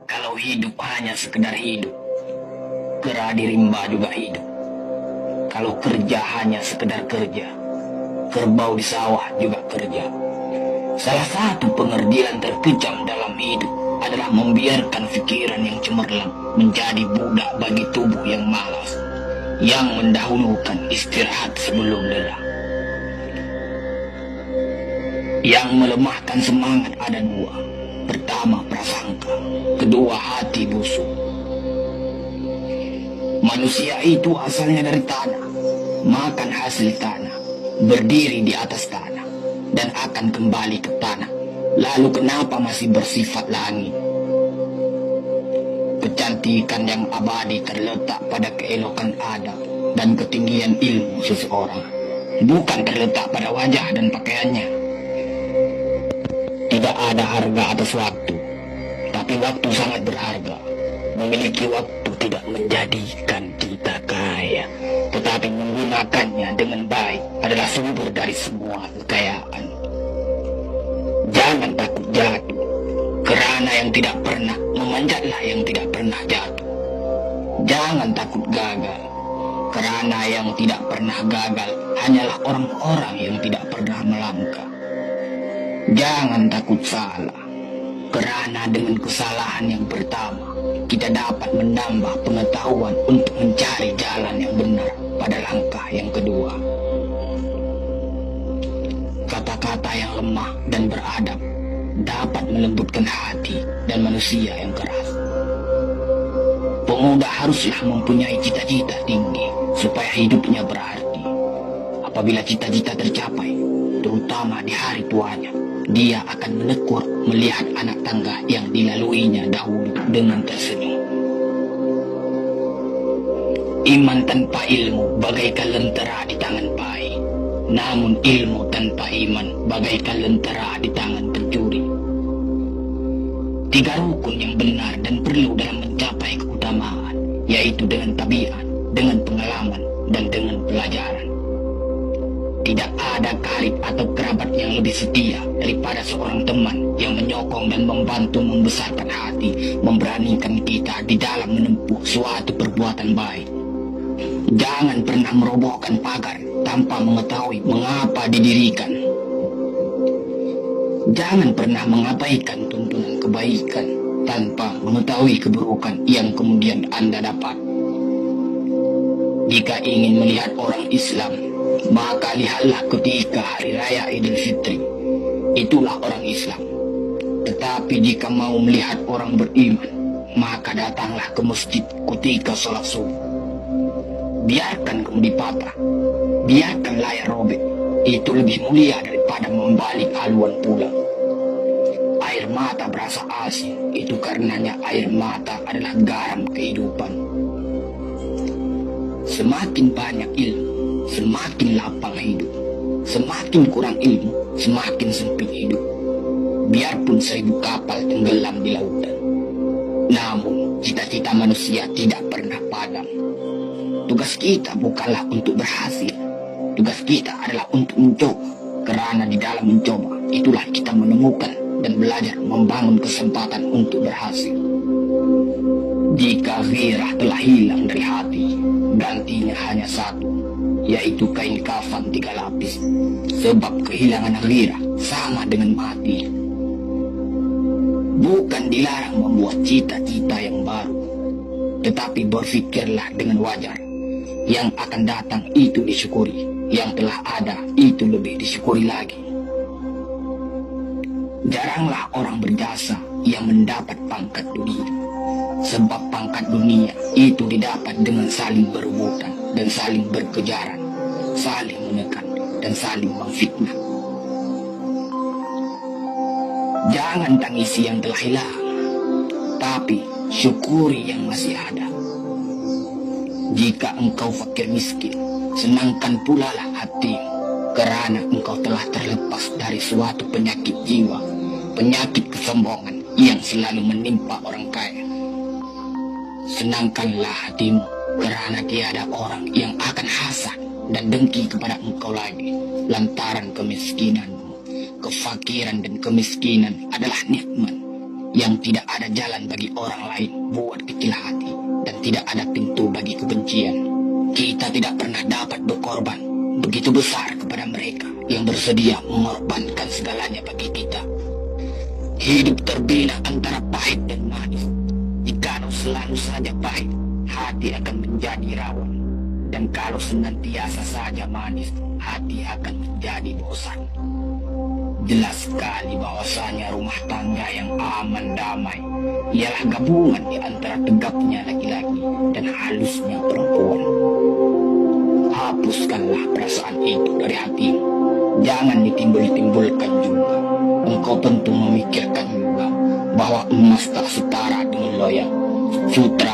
Kalau hidup hanya sekedar hidup, kera di rimba juga hidup. Kalau kerja hanya sekedar kerja, kerbau di sawah juga kerja. Salah satu pengertian terkejam dalam hidup adalah membiarkan pikiran yang cemerlang menjadi budak bagi tubuh yang malas, yang mendahulukan istirahat sebelum lelah. Yang melemahkan semangat ada dua. Pertama, prasangka. Kedua, hati busuk. Manusia itu asalnya dari tanah, makan hasil tanah, berdiri di atas tanah, dan akan kembali ke tanah. Lalu kenapa masih bersifat langit? Kecantikan yang abadi terletak pada keelokan adab dan ketinggian ilmu seseorang, bukan terletak pada wajah dan pakaiannya. Tidak ada harga atas waktu, tapi waktu sangat berharga. Memiliki waktu tidak menjadikan kita kaya, tetapi menggunakannya dengan baik adalah sumber dari semua kekayaan. Jangan takut jatuh, kerana yang tidak pernah memanjatlah yang tidak pernah jatuh. Jangan takut gagal, kerana yang tidak pernah gagal hanyalah orang-orang yang tidak pernah melangkah. Jangan takut salah, kerana dengan kesalahan yang pertama kita dapat menambah pengetahuan untuk mencari jalan yang benar pada langkah yang kedua. Kata-kata yang lemah dan beradab dapat melembutkan hati dan manusia yang keras. Pemuda haruslah mempunyai cita-cita tinggi supaya hidupnya berarti. Apabila cita-cita tercapai, terutama di hari tuanya, dia akan menekur melihat anak tangga yang dilaluinya dahulu dengan tersenyum. Iman tanpa ilmu bagaikan lentera di tangan pai, namun ilmu tanpa iman bagaikan lentera di tangan pencuri. Tiga rukun yang benar dan perlu dalam mencapai keutamaan, yaitu dengan tabiat, dengan pengalaman, dan dengan pelajaran. Tidak ada karib atau kerabat yang lebih setia daripada seorang teman yang menyokong dan membantu membesarkan hati, memberanikan kita di dalam menempuh suatu perbuatan baik. Jangan pernah merobohkan pagar tanpa mengetahui mengapa didirikan. Jangan pernah mengabaikan tuntunan kebaikan tanpa mengetahui keburukan yang kemudian Anda dapat. Jika ingin melihat orang Islam, maka lihatlah ketika hari raya Idul Fitri. Itulah orang Islam. Tetapi jika mau melihat orang beriman, maka datanglah ke masjid ketika sholat subuh. Biarkan kemudi patah, biarkan layar robek. Itu lebih mulia daripada membalik haluan pulang. Air mata berasa asin, itu karenanya air mata adalah garam kehidupan. Semakin banyak ilmu, semakin lapang hidup. Semakin kurang ilmu, semakin sempit hidup. Biarpun 1000 kapal tenggelam di lautan, namun cita-cita manusia tidak pernah padam. Tugas kita bukanlah untuk berhasil, tugas kita adalah untuk mencoba. Kerana di dalam mencoba, itulah kita menemukan dan belajar membangun kesempatan untuk berhasil. Jika gairah telah hilang dari hati, gantinya hanya satu, yaitu kain kafan 3 lapis. Sebab kehilangan gairah sama dengan mati. Bukan dilarang membuat cita-cita yang baru, tetapi berfikirlah dengan wajar. Yang akan datang itu disyukuri, yang telah ada itu lebih disyukuri lagi. Jaranglah orang berjasa yang mendapat pangkat dunia, sebab pangkat dunia itu didapat dengan saling berebutan dan saling berkejaran, saling menekan dan saling memfitnah. Jangan tangisi yang telah hilang, tapi syukuri yang masih ada. Jika engkau fakir miskin, senangkan pula lah hatimu, kerana engkau telah terlepas dari suatu penyakit jiwa, penyakit kesombongan yang selalu menimpa orang kaya. Senangkanlah hatimu, kerana tiada orang yang akan hasad dan dengki kepada engkau lagi, lantaran kemiskinanmu. Kefakiran dan kemiskinan adalah nikmat, yang tidak ada jalan bagi orang lain buat kecil hati, dan tidak ada pintu bagi kebencian. Kita tidak pernah dapat berkorban begitu besar kepada mereka yang bersedia mengorbankan segalanya bagi kita. Hidup terbina antara pahit dan manis. Jikalau selalu saja pahit, hati akan menjadi rawan. Dan kalau senantiasa saja manis, hati akan menjadi bosan. Jelas sekali bahwasanya rumah tangga yang aman damai ialah gabungan di antara tegapnya laki-laki dan halusnya perempuan. Hapuskanlah perasaan itu dari hatimu. Jangan ditimbul-timbulkan juga. Engkau tentu memikirkan juga bahwa emas tak setara dengan loyang, sutra